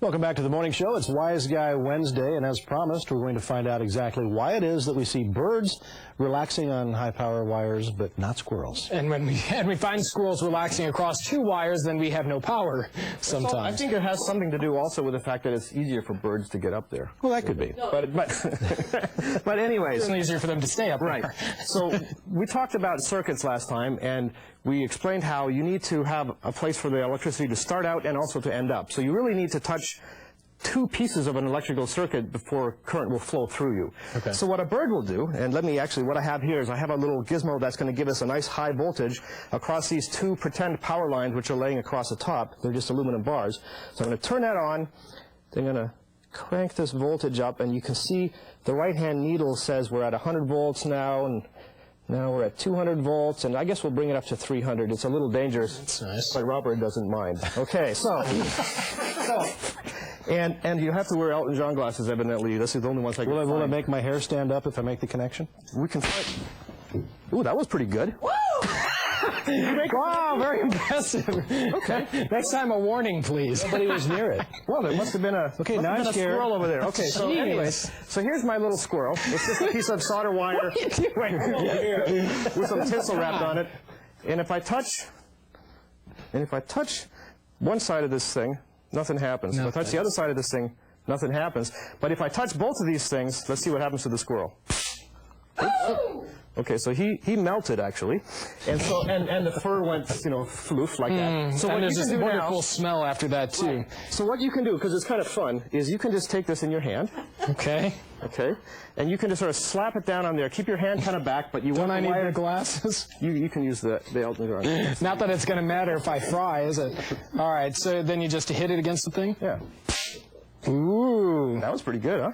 Welcome back to the morning show. It's Wise Guy Wednesday, and as promised, we're going to find out exactly why it is that we see birds relaxing on high-power wires, but not squirrels. And when we find squirrels relaxing across two wires, then we have no power sometimes. So I think it has something to do also with the fact that it's easier for birds to get up there. Well, that could be. But anyways. It's easier for them to stay up there. Right. So we talked about circuits last time, and we explained how you need to have a place for the electricity to start out and also to end up. So you really need to touch two pieces of an electrical circuit before current will flow through you. Okay. So what a bird will do, and what I have here is I have a little gizmo that's going to give us a nice high voltage across these two pretend power lines which are laying across the top. They're just aluminum bars. So I'm going to turn that on. Then I'm going to crank this voltage up, and you can see the right-hand needle says we're at 100 volts now, and now we're at 200 volts, and I guess we'll bring it up to 300. It's a little dangerous. That's nice. But Robert doesn't mind. Okay, and you have to wear Elton John glasses, evidently. This is the only ones I can find. Will it make my hair stand up if I make the connection? We can find. Ooh, that was pretty good. Woo! Wow, very impressive. Okay. Next time, a warning, please. Nobody was near it. Well, there must have been a, now I'm scared. squirrel over there. Okay, so anyways, so here's my little squirrel. It's just a piece of solder wire with some tinsel wrapped on it. And if I touch one side of this thing, nothing happens. If I touch the other side of this thing, nothing happens. But if I touch both of these things, let's see what happens to the squirrel. Okay, so he melted actually, and so and the fur went floof like that. So and what there's you this can do wonderful now, smell after that too. Right. So what you can do, because it's kind of fun, is you can just take this in your hand. Okay. Okay, and you can just sort of slap it down on there. Keep your hand kind of back, but you Don't want I the need wire. the glasses? You can use the Elton John. Not that it's going to matter if I fry, is it? All right, so then you just hit it against the thing? Yeah. Ooh. That was pretty good, huh?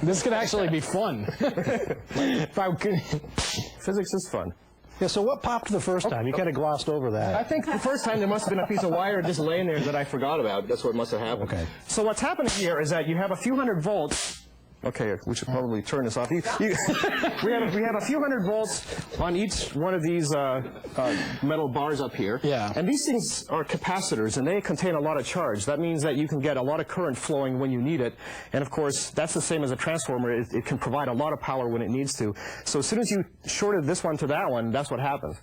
This could actually be fun. If I could. Physics is fun. Yeah, so what popped the first time? You kind of glossed over I that. think the first time there must have been a piece of wire just laying there that I forgot about. That's what must have happened. Okay. So what's happening here is that you have a few hundred volts. Okay, we should probably turn this off. We have a few hundred volts on each one of these metal bars up here. Yeah. And these things are capacitors, and they contain a lot of charge. That means that you can get a lot of current flowing when you need it. And of course, that's the same as a transformer. It can provide a lot of power when it needs to. So as soon as you shorted this one to that one, that's what happens.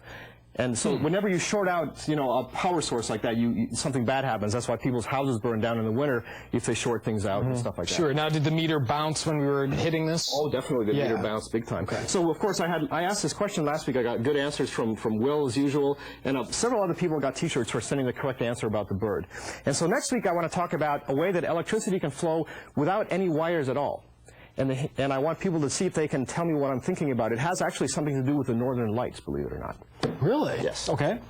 And so whenever you short out, a power source like that, something bad happens. That's why people's houses burn down in the winter if they short things out and stuff like that. Sure. Now, did the meter bounce when we were hitting this? Oh, definitely. The meter bounced big time. Okay. So, of course, I asked this question last week. I got good answers from Will, as usual. And several other people got T-shirts for sending the correct answer about the bird. And so next week, I want to talk about a way that electricity can flow without any wires at all. And I want people to see if they can tell me what I'm thinking about. It has actually something to do with the northern lights, believe it or not. Really? Yes. Okay.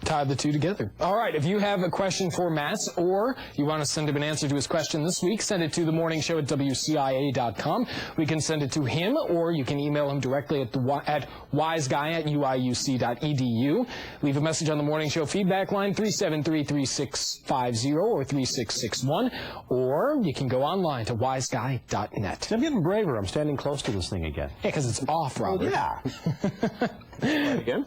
Tie the two together. All right, if you have a question for Matt, or you want to send him an answer to his question this week, send it to themorningshow at wcia.com. We can send it to him, or you can email him directly at wiseguy@uiuc.edu. Leave a message on the Morning Show feedback line, 373-3650 or 3661, or you can go online to wiseguy.net. I'm getting braver. I'm standing close to this thing again. Yeah, because it's off, Robert. Yeah. Again?